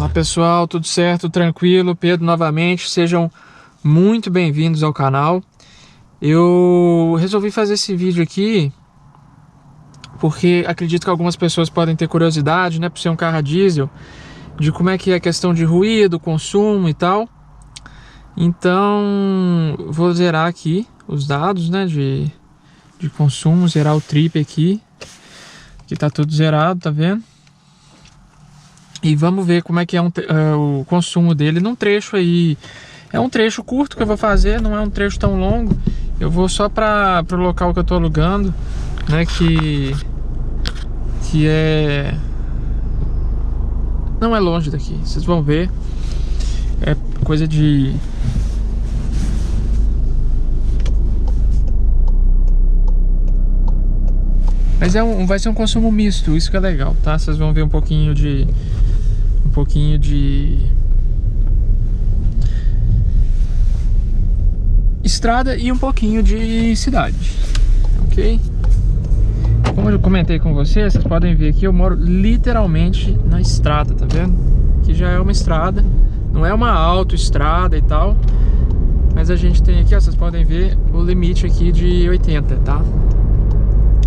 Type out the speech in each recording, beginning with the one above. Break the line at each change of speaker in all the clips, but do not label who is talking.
Fala pessoal, tudo certo, tranquilo? Pedro novamente, sejam muito bem-vindos ao canal. Eu resolvi fazer esse vídeo aqui porque acredito que algumas pessoas podem ter curiosidade, né, por ser um carro a diesel, de como é que é a questão de ruído, consumo e tal. Então, vou zerar aqui os dados, né, de consumo, zerar o trip aqui, que tá tudo zerado, tá vendo? E vamos ver como é que é o consumo dele num trecho aí. É um trecho curto que eu vou fazer, não é um trecho tão longo. Eu vou só para o local que eu tô alugando, né, que é... não é longe daqui, vocês vão ver. É coisa de... mas vai ser um consumo misto, isso que é legal, tá? Vocês vão ver um pouquinho de estrada e um pouquinho de cidade, ok? Como eu comentei com vocês podem ver aqui, eu moro literalmente na estrada, tá vendo? Aqui já é uma estrada, não é uma autoestrada e tal, mas a gente tem aqui, ó, vocês podem ver o limite aqui de 80, tá?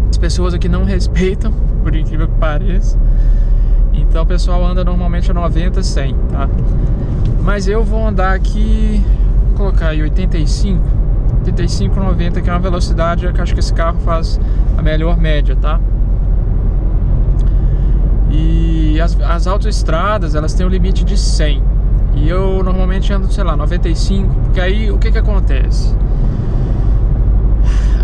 As pessoas aqui não respeitam, por incrível que pareça. Então o pessoal anda normalmente a 90, 100, tá? Mas eu vou andar aqui, vou colocar aí 85, 90, que é uma velocidade que eu acho que esse carro faz a melhor média, tá? E as autoestradas, elas têm um limite de 100. E eu normalmente ando, sei lá, 95, porque aí o que acontece?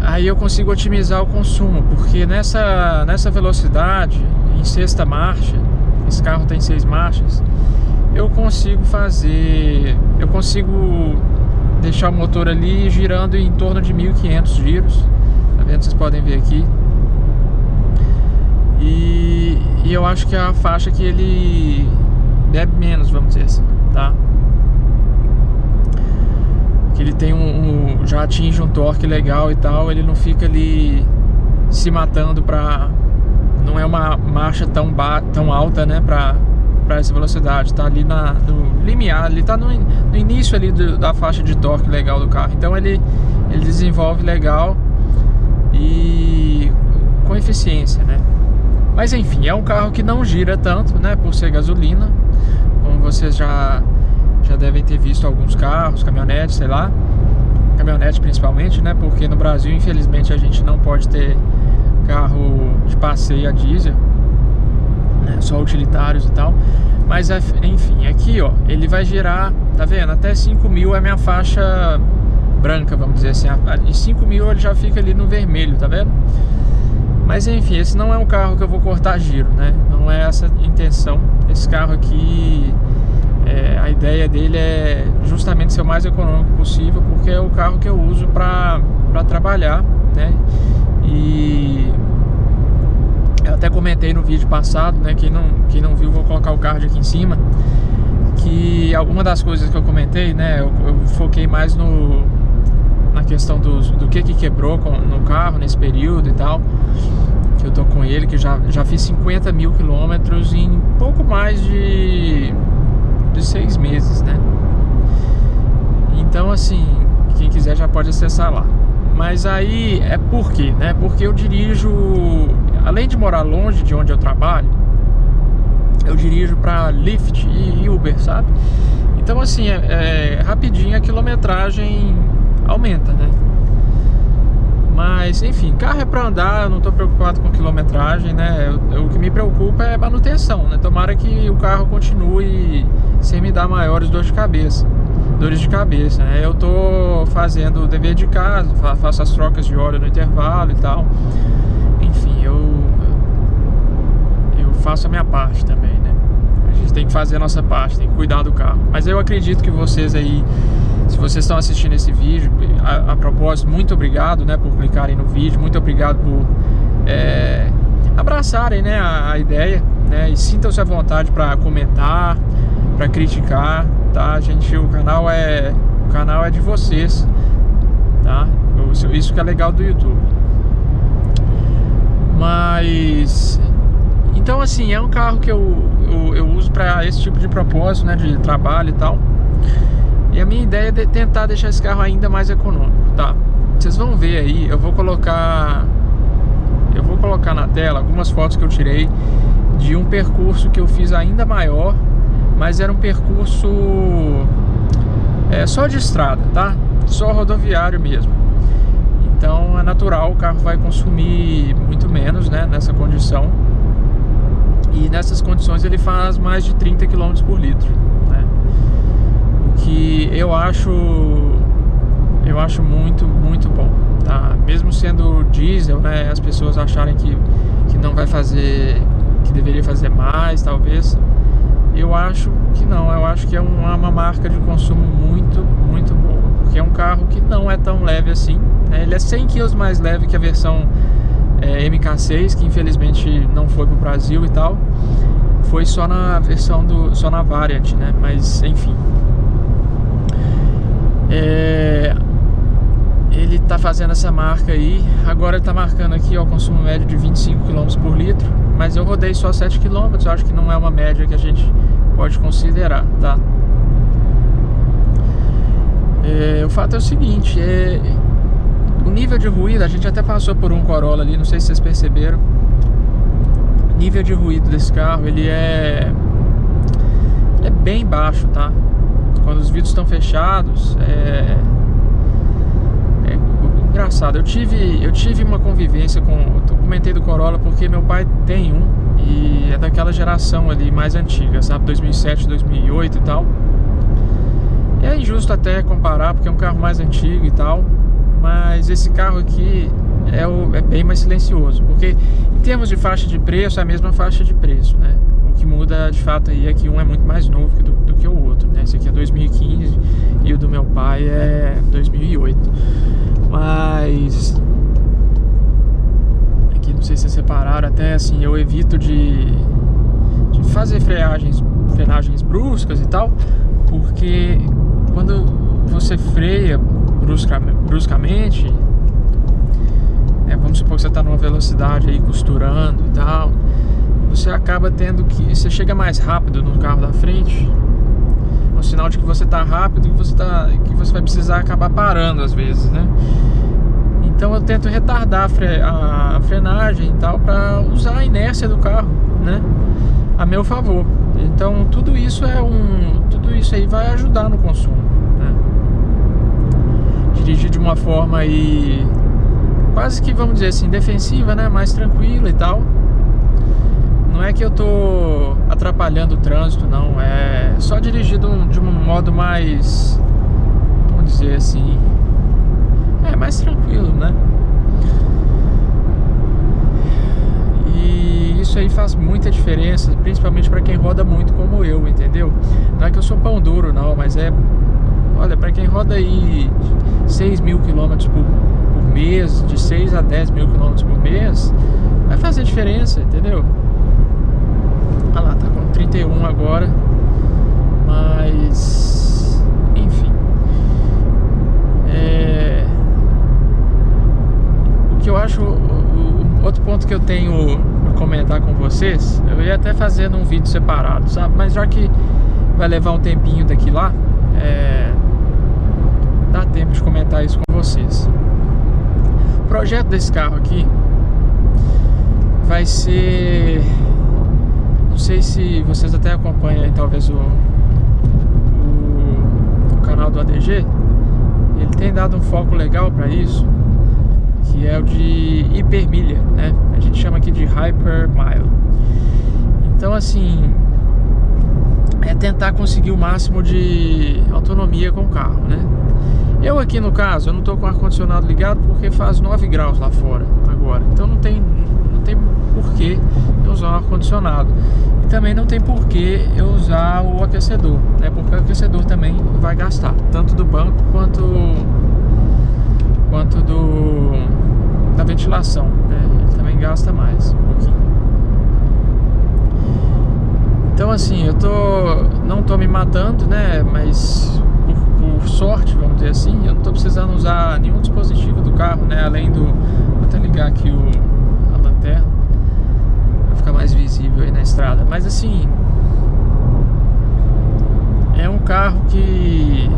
Aí eu consigo otimizar o consumo, porque nessa velocidade, em sexta marcha, esse carro tem 6 marchas, eu consigo deixar o motor ali girando em torno de 1500 giros, tá vendo? Vocês podem ver aqui. E eu acho que é a faixa que ele bebe menos, vamos dizer assim, tá? Que ele tem já atinge um torque legal e tal, ele não fica ali se matando pra... não é uma marcha tão alta, né, pra essa velocidade, tá ali no limiar, ele tá no início ali da faixa de torque legal do carro, então ele desenvolve legal e com eficiência, né. Mas enfim, é um carro que não gira tanto, né, por ser gasolina, como vocês já devem ter visto alguns carros, caminhonetes, sei lá, caminhonete principalmente, né, porque no Brasil infelizmente a gente não pode ter carro de passeio a diesel, né, só utilitários e tal. Mas enfim, aqui ó, ele vai girar, tá vendo, até 5.000 é minha faixa branca, vamos dizer assim. Em 5.000 ele já fica ali no vermelho, tá vendo? Mas enfim, esse não é um carro que eu vou cortar giro, né, não é essa a intenção. Esse carro aqui, a ideia dele é justamente ser o mais econômico possível, porque é o carro que eu uso para trabalhar, né? E eu até comentei no vídeo passado, né? Quem não viu, vou colocar o card aqui em cima, que alguma das coisas que eu comentei, né? Eu foquei mais na questão do que quebrou no carro nesse período e tal, que eu tô com ele, que já fiz 50.000 quilômetros em pouco mais de 6 meses, né? Então assim, quem quiser já pode acessar lá. Mas aí é por quê, né? Porque eu dirijo, além de morar longe de onde eu trabalho, eu dirijo para Lyft e Uber, sabe? Então assim, rapidinho a quilometragem aumenta, né? Mas enfim, carro é para andar, eu não tô preocupado com quilometragem, né? O que me preocupa é manutenção, né? Tomara que o carro continue sem me dar maiores dores de cabeça, né? Eu tô fazendo o dever de casa, faço as trocas de óleo no intervalo e tal. Enfim, eu faço a minha parte também, né? A gente tem que fazer a nossa parte, tem que cuidar do carro. Mas eu acredito que vocês aí, se vocês estão assistindo esse vídeo, a propósito, muito obrigado, né, por clicarem no vídeo, muito obrigado por abraçarem, né, a ideia, né, e sintam-se à vontade para comentar, para criticar, tá, gente? O canal é de vocês, tá? Isso que é legal do YouTube. Mas Então assim, é um carro que eu uso para esse tipo de propósito, né, de trabalho e tal. E a minha ideia é tentar deixar esse carro ainda mais econômico, tá? Vocês vão ver aí, eu vou colocar na tela algumas fotos que eu tirei de um percurso que eu fiz ainda maior, mas era um percurso só de estrada, tá? Só rodoviário mesmo. Então é natural, o carro vai consumir muito menos, né, nessa condição. E nessas condições ele faz mais de 30 km por litro, né? O que eu acho muito, muito bom, tá? Mesmo sendo diesel, né, as pessoas acharem que não vai fazer, que deveria fazer mais, talvez. Eu acho que não, eu acho que é uma marca de consumo muito, muito boa. Porque é um carro que não é tão leve assim, né? Ele é 100 kg mais leve que a versão MK6, que infelizmente não foi pro Brasil e tal. Foi só na versão só na Variant, né? Mas enfim. Ele tá fazendo essa marca aí. Agora ele tá marcando aqui, ó, consumo médio de 25 km por litro. Mas eu rodei só 7 km, eu acho que não é uma média que a gente pode considerar, tá? O fato é o seguinte, o nível de ruído, a gente até passou por um Corolla ali, não sei se vocês perceberam. O nível de ruído desse carro, ele é bem baixo, tá? Quando os vidros estão fechados, engraçado. Eu tive uma convivência com... Eu comentei do Corolla porque meu pai tem um e é daquela geração ali mais antiga, sabe? 2007, 2008 e tal. E é injusto até comparar porque é um carro mais antigo e tal. Mas esse carro aqui é bem mais silencioso, porque em termos de faixa de preço é a mesma faixa de preço, né? O que muda de fato aí é que um é muito mais novo do que o outro, né? Esse aqui é 2015 e o do meu pai é 2008. Mas aqui, não sei se vocês separaram, até assim, eu evito de fazer frenagens bruscas e tal, porque quando você freia bruscamente, vamos supor que você está numa velocidade aí costurando e tal, você acaba tendo que... Você chega mais rápido no carro da frente, é um sinal de que você está rápido e que você vai precisar acabar parando às vezes, né? Então eu tento retardar a frenagem e tal, para usar a inércia do carro, né, a meu favor. Então tudo isso aí vai ajudar no consumo, né? Dirigir de uma forma aí quase que, vamos dizer assim, defensiva, né, mais tranquila e tal. Não é que eu tô atrapalhando o trânsito, não. É só dirigir de um modo mais, vamos dizer assim, mais tranquilo, né? E isso aí faz muita diferença, principalmente para quem roda muito como eu, entendeu? Não é que eu sou pão duro, não, mas olha, para quem roda aí 6 mil quilômetros por mês, de 6 a 10 mil quilômetros por mês, vai fazer diferença, entendeu? Ah lá, tá com 31 agora. Mas enfim, o que eu acho, outro ponto que eu tenho a comentar com vocês, eu ia até fazer num vídeo separado, sabe? Mas já que vai levar um tempinho daqui lá, dá tempo de comentar isso com vocês. O projeto desse carro aqui vai ser... Não sei se vocês até acompanham aí, talvez o canal do ADG. Ele tem dado um foco legal para isso, que é o de hipermilha, né? A gente chama aqui de Hyper Mile. Então assim, é tentar conseguir o máximo de autonomia com o carro, né? Eu aqui no caso, eu não estou com o ar-condicionado ligado porque faz 9 graus lá fora agora. Então não tem porquê eu usar o ar-condicionado. E também não tem porquê eu usar o aquecedor, né? Porque o aquecedor também vai gastar, tanto do banco quanto da ventilação, né? Ele também gasta mais um pouquinho. Então assim, não tô me matando, né? Mas por sorte, vamos dizer assim, eu não tô precisando usar nenhum dispositivo do carro, né? Além do... Vou até ligar aqui a lanterna pra ficar mais visível aí na estrada. Mas assim, é um carro que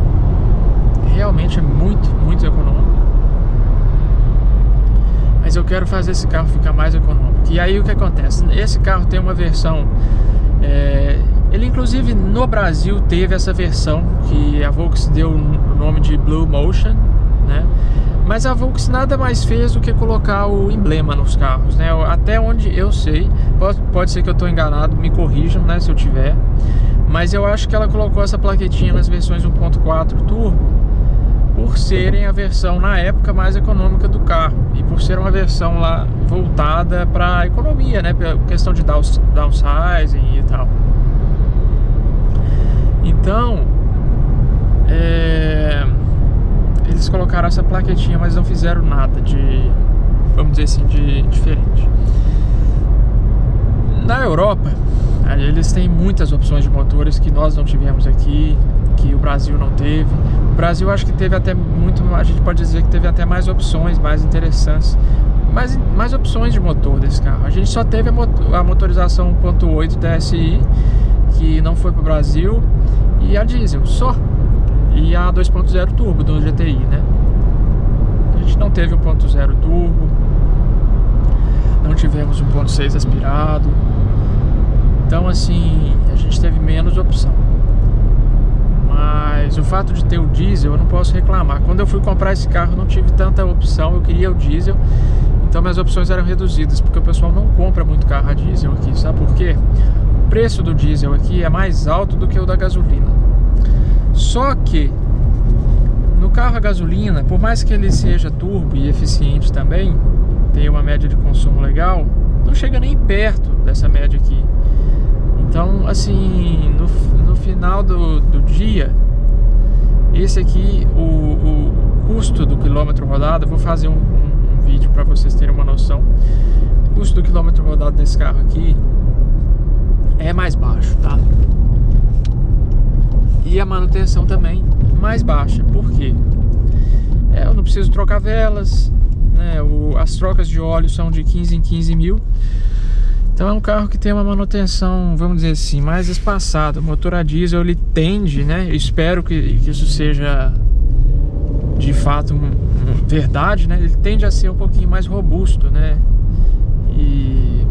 realmente é muito, muito econômico. Mas eu quero fazer esse carro ficar mais econômico. E aí o que acontece? Esse carro tem uma versão... ele inclusive no Brasil teve essa versão que a Volks deu o nome de Blue Motion, né? Mas a Volks nada mais fez do que colocar o emblema nos carros, né? Até onde eu sei, pode ser que eu estou enganado, me corrijam, né, se eu tiver. Mas eu acho que ela colocou essa plaquetinha nas versões 1.4 turbo por serem a versão na época mais econômica do carro e por ser uma versão lá voltada para economia, né? Pela questão de downsizing e tal. Então, eles colocaram essa plaquetinha, mas não fizeram nada de, vamos dizer assim, de diferente. Na Europa, eles têm muitas opções de motores que nós não tivemos aqui, que o Brasil não teve. O Brasil acho que teve até muito, a gente pode dizer que teve até mais opções, mais interessantes, mais opções de motor desse carro. A gente só teve a motorização 1.8 DSI, que não foi para o Brasil, e a diesel, só. E a 2.0 turbo do GTI, né? A gente não teve 1.0 turbo, não tivemos 1.6 aspirado. Então assim, a gente teve menos opção. Mas o fato de ter o diesel, eu não posso reclamar. Quando eu fui comprar esse carro, não tive tanta opção, eu queria o diesel. Então minhas opções eram reduzidas, porque o pessoal não compra muito carro a diesel aqui. Sabe por quê? O preço do diesel aqui é mais alto do que o da gasolina. Só que no carro a gasolina, por mais que ele seja turbo e eficiente também, tenha uma média de consumo legal, não chega nem perto dessa média aqui. Então, assim, no final do dia, esse aqui, o custo do quilômetro rodado, eu vou fazer um vídeo para vocês terem uma noção. O custo do quilômetro rodado desse carro aqui é mais baixo, tá? E a manutenção também mais baixa. Por quê? Eu não preciso trocar velas, né? As trocas de óleo são de 15 em 15 mil. Então é um carro que tem uma manutenção, vamos dizer assim, mais espaçada. O motor a diesel, ele tende, né? Eu espero que isso seja de fato verdade, né? Ele tende a ser um pouquinho mais robusto, né? E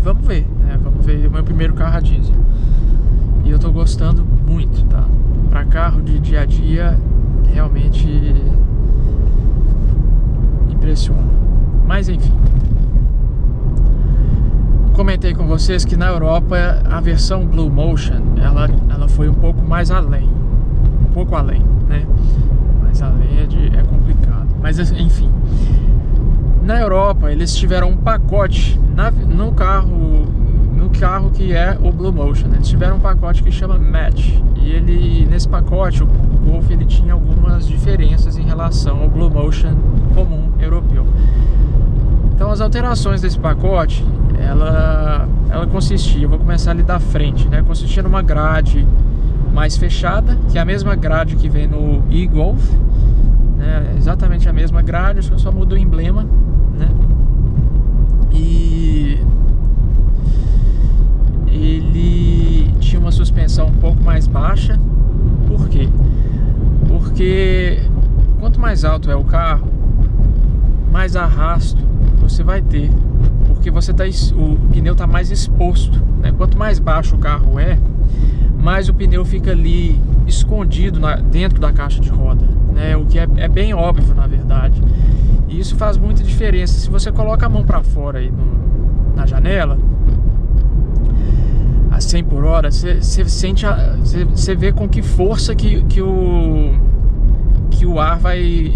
vamos ver, né? Vamos ver o meu primeiro carro a diesel. E eu tô gostando muito, tá? Pra carro de dia a dia, realmente impressiona. Mas enfim, comentei com vocês que na Europa a versão Blue Motion ela foi um pouco mais além, né? Mas além é complicado. Mas enfim, na Europa eles tiveram um pacote no carro que é o Blue Motion. Eles tiveram um pacote que chama Match, e nesse pacote o Golf ele tinha algumas diferenças em relação ao Blue Motion comum europeu. Então as alterações desse pacote, ela consistia, eu vou começar ali da frente, né? Consistia numa grade mais fechada, que é a mesma grade que vem no e-Golf, né? Exatamente a mesma grade, só muda o emblema, né? E ele tinha uma suspensão um pouco mais baixa. Por quê? Porque quanto mais alto é o carro, mais arrasto você vai ter, porque o pneu está mais exposto, né? Quanto mais baixo o carro é, mais o pneu fica ali escondido dentro da caixa de roda, né? O que é bem óbvio, na verdade. E isso faz muita diferença. Se você coloca a mão para fora aí na janela a 100 por hora, você sente, você vê com que força que o ar vai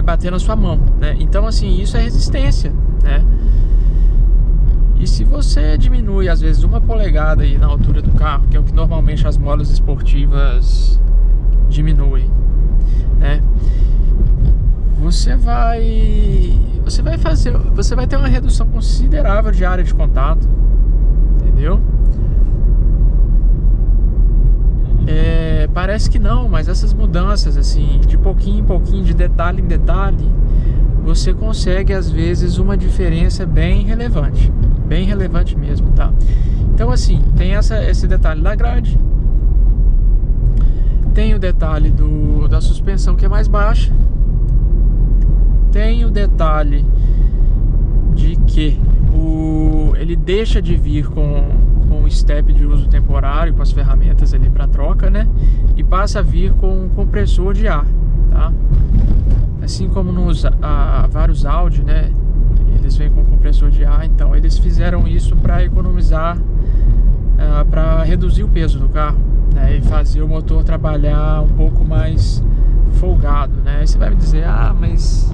bater na sua mão, né? Então assim, isso é resistência, né? E se você diminui às vezes 1 polegada aí na altura do carro, que é o que normalmente as molas esportivas diminuem, né? Você vai ter uma redução considerável de área de contato, entendeu? Parece que não, mas essas mudanças assim, de pouquinho em pouquinho, de detalhe em detalhe, você consegue às vezes uma diferença bem relevante mesmo, tá? Então assim, tem esse detalhe da grade, tem o detalhe da suspensão que é mais baixa, tem o detalhe de que ele deixa de vir com o step de uso temporário, com as ferramentas ali para troca, né? E passa a vir com um compressor de ar, tá? Assim como nos vários Audi, né? Eles vêm com compressor de ar, então eles fizeram isso para economizar, para reduzir o peso do carro, né? E fazer o motor trabalhar um pouco mais folgado, né? Aí você vai me dizer, mas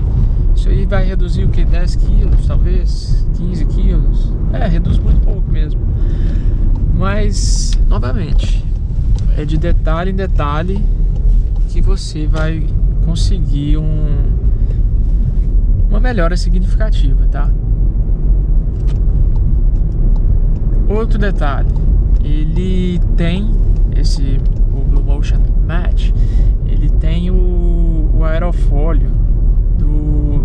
isso aí vai reduzir o que? 10 quilos, talvez 15 quilos. Reduz muito pouco mesmo. Mas, novamente, é de detalhe em detalhe que você vai conseguir uma melhora significativa, tá? Outro detalhe, ele tem o Blue Motion Matte, ele tem o aerofólio,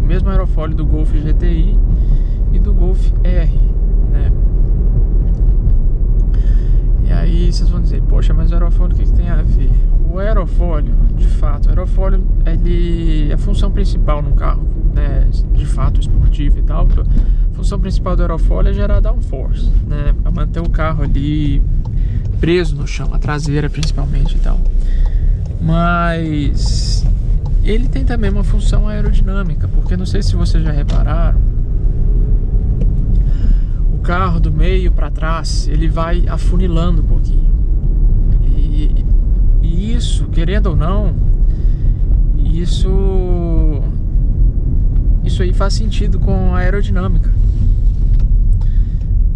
mesmo aerofólio do Golf GTI e do Golf R, né? E aí vocês vão dizer, poxa, mas o aerofólio o que tem a ver? O aerofólio, de fato, o aerofólio, a função principal num carro, né, de fato esportivo e tal, a função principal do aerofólio é gerar downforce, né, para manter o carro ali preso no chão, a traseira principalmente e tal. Mas ele tem também uma função aerodinâmica, porque não sei se vocês já repararam, o carro do meio para trás, ele vai afunilando um pouquinho. E isso, querendo ou não, isso aí faz sentido com a aerodinâmica.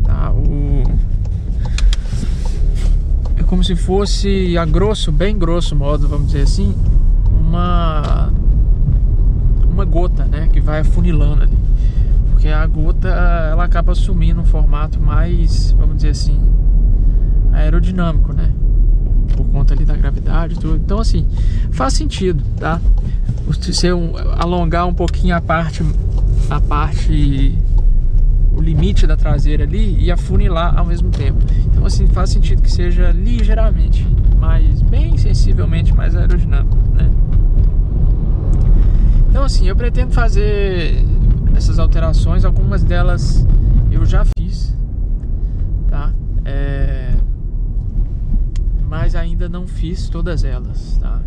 Tá? É como se fosse bem grosso modo, vamos dizer assim, uma gota, né, que vai afunilando ali. Porque a gota, ela acaba assumindo um formato mais, vamos dizer assim, aerodinâmico, né? Por conta ali da gravidade e tudo. Então assim, faz sentido, tá? Você alongar um pouquinho o limite da traseira ali e afunilar ao mesmo tempo. Então assim, faz sentido que seja ligeiramente bem sensivelmente mais aerodinâmico, né? Então assim, eu pretendo fazer essas alterações, algumas delas eu já fiz, tá? Mas ainda não fiz todas elas, tá?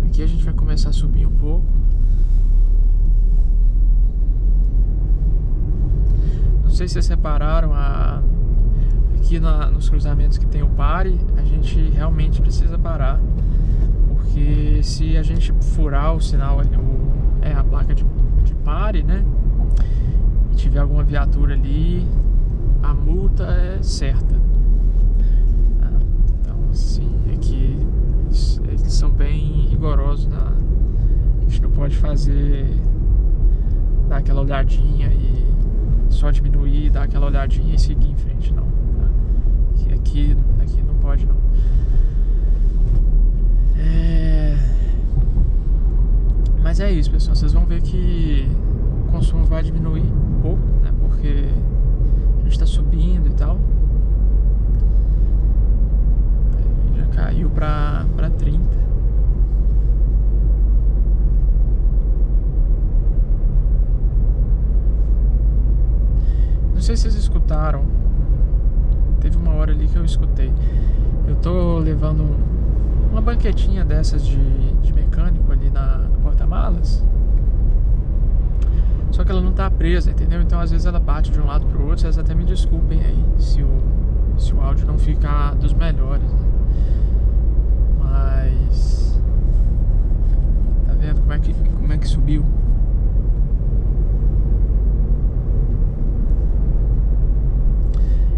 Aqui a gente vai começar a subir um pouco. Não sei se vocês repararam, aqui nos cruzamentos que tem o pare, a gente realmente precisa parar, porque se a gente furar o sinal, a placa de pare, né, e tiver alguma viatura ali, a multa é certa. Então assim, aqui eles são bem rigorosos, a gente não pode dar aquela olhadinha e só diminuir, dar aquela olhadinha e seguir em frente, não, tá? Aqui não pode não. Mas é isso, pessoal, vocês vão ver que o consumo vai diminuir um pouco, né, porque a gente está subindo e tal. Aí já caiu para 30. Não sei se vocês escutaram, teve uma hora ali que eu escutei. Eu tô levando uma banquetinha dessas de mecânico ali no porta-malas, só que ela não tá presa, entendeu? Então às vezes ela bate de um lado pro outro. Vocês até me desculpem aí se o áudio não ficar dos melhores, né? Mas tá vendo como é que subiu?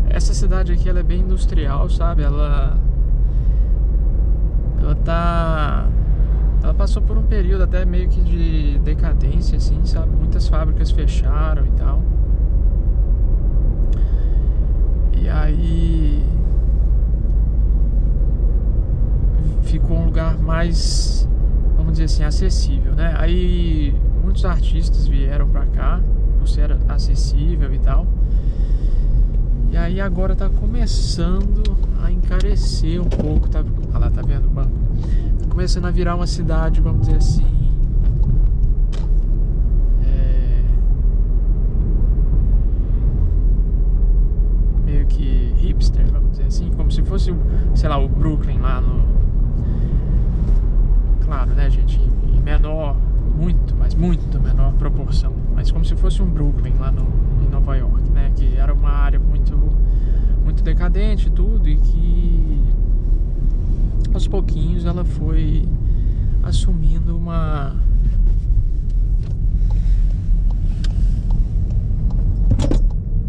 Essa cidade aqui, ela é bem industrial, sabe? Ela passou por um período até meio que de decadência, assim, sabe? Muitas fábricas fecharam e tal. E aí ficou um lugar mais, vamos dizer assim, acessível, né? Aí muitos artistas vieram pra cá por ser acessível e tal. E aí agora tá começando a encarecer um pouco, tá? Ah lá, tá vendo o banco? Tá começando a virar uma cidade, vamos dizer assim, meio que hipster, vamos dizer assim, como se fosse, sei lá, o Brooklyn lá no... Claro, né, gente, em menor, mas muito menor proporção, mas como se fosse um Brooklyn lá em Nova York, né, que era uma área muito decadente e tudo, e que aos pouquinhos ela foi assumindo uma...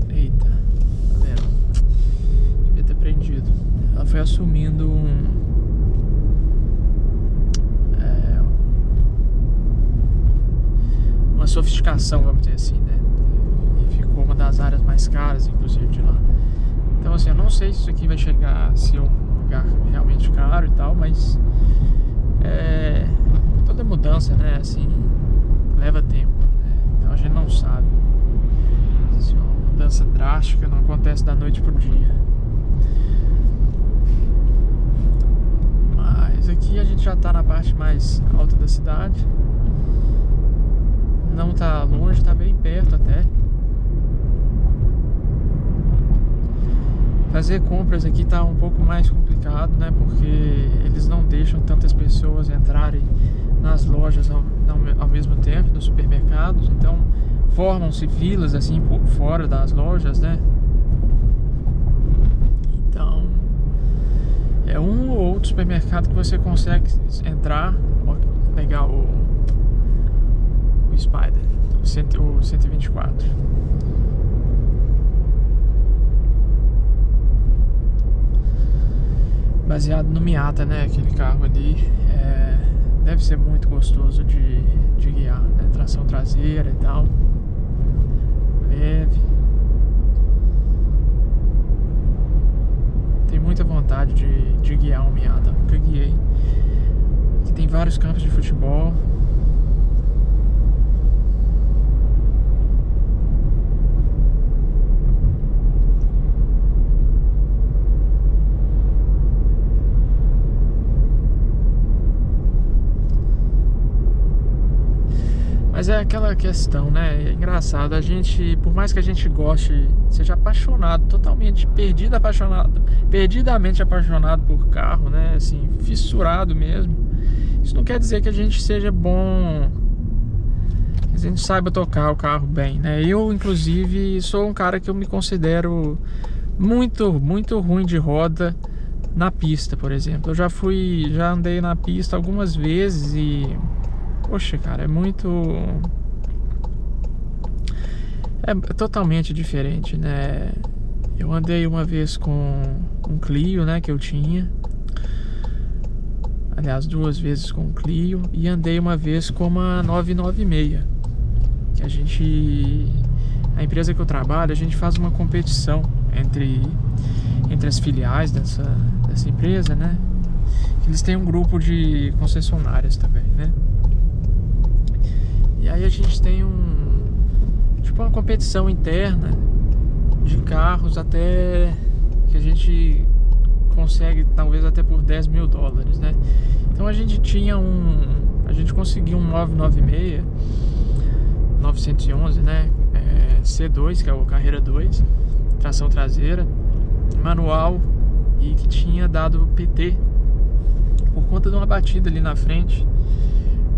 Eita, tá vendo? Devia ter prendido. Ela foi assumindo uma sofisticação, vamos dizer assim, né? E ficou uma das áreas mais caras, inclusive, de lá. Então, assim, eu não sei se isso aqui vai chegar a ser um lugar realmente caro e tal, mas toda mudança, né, assim, leva tempo, né? Então a gente não sabe. Se uma mudança drástica não acontece da noite pro dia. Mas aqui a gente já tá na parte mais alta da cidade. Não tá longe, tá bem perto até. Fazer compras aqui tá um pouco mais complicado, né? Porque eles não deixam tantas pessoas entrarem nas lojas ao mesmo tempo, nos supermercados. Então formam-se filas assim por fora das lojas, né? Então é um ou outro supermercado que você consegue entrar. Ó, legal, o Spider, o 124. Baseado no Miata, né? Aquele carro ali deve ser muito gostoso de guiar, né? Tração traseira e tal, leve. Tenho muita vontade de guiar um Miata, nunca guiei. Aqui tem vários campos de futebol. Mas é aquela questão, né? É engraçado, a gente, por mais que a gente goste, seja apaixonado, totalmente perdidamente apaixonado por carro, né? Assim, fissurado mesmo. Isso não quer dizer que a gente seja bom, que a gente saiba tocar o carro bem, né? Eu, inclusive, sou um cara que eu me considero muito ruim de roda na pista, por exemplo. Eu já andei na pista algumas vezes e... Poxa, cara, é totalmente diferente, né? Eu andei uma vez com um Clio, né, que eu tinha. Aliás, 2 vezes com o Clio. E andei uma vez com uma 996. Que a empresa que eu trabalho, a gente faz uma competição entre as filiais dessa empresa, né? Eles têm um grupo de concessionárias também, né? E aí a gente tem uma competição interna de carros até que a gente consegue talvez até por $10 mil, né? Então a gente conseguiu um 996 911, né? C2, que é o Carreira 2, tração traseira, manual, e que tinha dado PT por conta de uma batida ali na frente.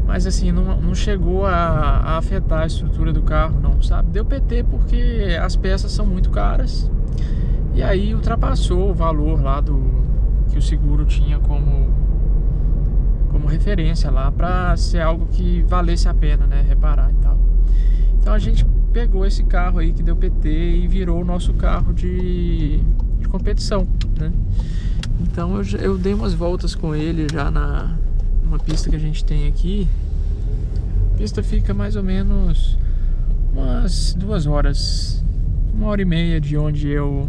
Mas assim, não chegou a afetar a estrutura do carro, não, sabe? Deu PT porque as peças são muito caras. E aí ultrapassou o valor lá que o seguro tinha como referência lá, pra ser algo que valesse a pena, né? Reparar e tal. Então a gente pegou esse carro aí que deu PT e virou o nosso carro de competição, né? Então eu dei umas voltas com ele já numa pista que a gente tem aqui. A pista fica mais ou menos umas 2 horas, 1h30 de onde o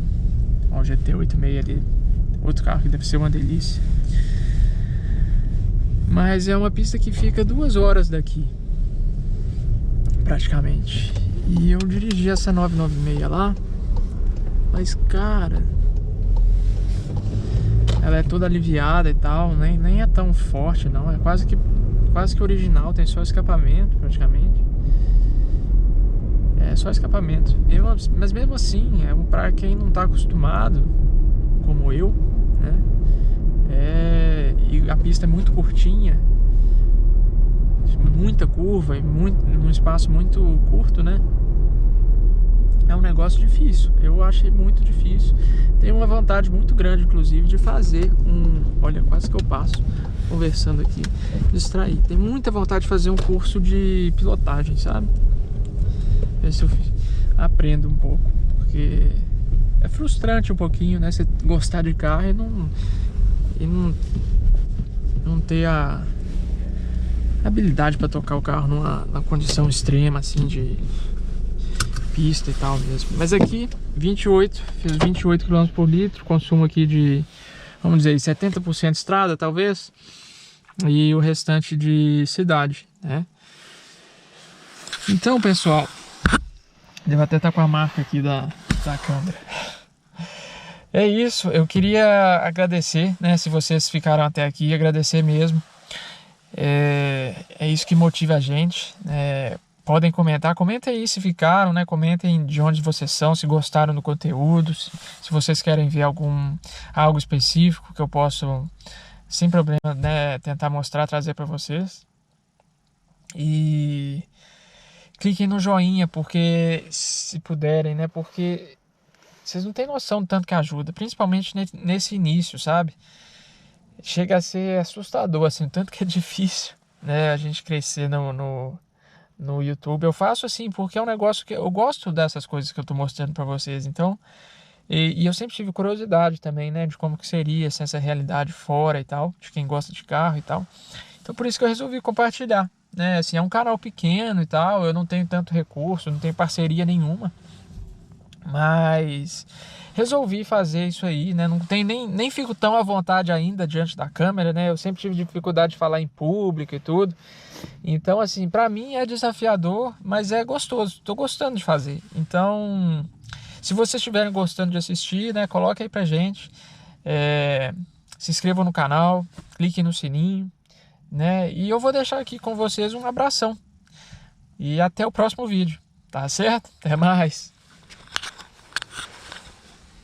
GT86 ali, outro carro que deve ser uma delícia. Mas é uma pista que fica 2 horas daqui, praticamente. E eu dirigi essa 996 lá, mas cara, ela é toda aliviada e tal, nem é tão forte não, é quase que original, tem só escapamento praticamente. É só escapamento. Mas mesmo assim, pra quem não tá acostumado, como eu, né? E a pista é muito curtinha, muita curva e num espaço muito curto, né? É um negócio difícil. Eu achei muito difícil. Tenho uma vontade muito grande, inclusive, de fazer olha, quase que eu passo conversando aqui, distrair. Tenho muita vontade de fazer um curso de pilotagem, sabe? Ver se eu aprendo um pouco, porque é frustrante um pouquinho, né? Você gostar de carro e não ter a habilidade para tocar o carro numa condição extrema, assim, de pista e tal mesmo. Mas aqui, fiz 28 km por litro, consumo aqui de, vamos dizer, 70% estrada, talvez, e o restante de cidade, né? Então, pessoal, devo até estar com a marca aqui da câmera. É isso, eu queria agradecer, né, se vocês ficaram até aqui, agradecer mesmo. É isso que motiva a gente. Podem comentar, comentem aí se ficaram, né? Comentem de onde vocês são, se gostaram do conteúdo, se vocês querem ver algo específico que eu posso, sem problema, né, tentar mostrar, trazer para vocês. E cliquem no joinha, porque se puderem, né? Porque vocês não têm noção do tanto que ajuda, principalmente nesse início, sabe? Chega a ser assustador, assim, o tanto que é difícil, né, a gente crescer no YouTube. Eu faço assim porque é um negócio que eu gosto dessas coisas que eu tô mostrando pra vocês, então, e eu sempre tive curiosidade também, né, de como que seria assim, essa realidade fora e tal, de quem gosta de carro e tal. Então por isso que eu resolvi compartilhar, né, assim, é um canal pequeno e tal, eu não tenho tanto recurso, não tenho parceria nenhuma, mas resolvi fazer isso aí, né? Não tem nem fico tão à vontade ainda diante da câmera, né? Eu sempre tive dificuldade de falar em público e tudo. Então, assim, pra mim é desafiador, mas é gostoso. Tô gostando de fazer. Então, se vocês estiverem gostando de assistir, né? Coloque aí pra gente. Se inscrevam no canal, cliquem no sininho, né? E eu vou deixar aqui com vocês um abração. E até o próximo vídeo, tá certo? Até mais!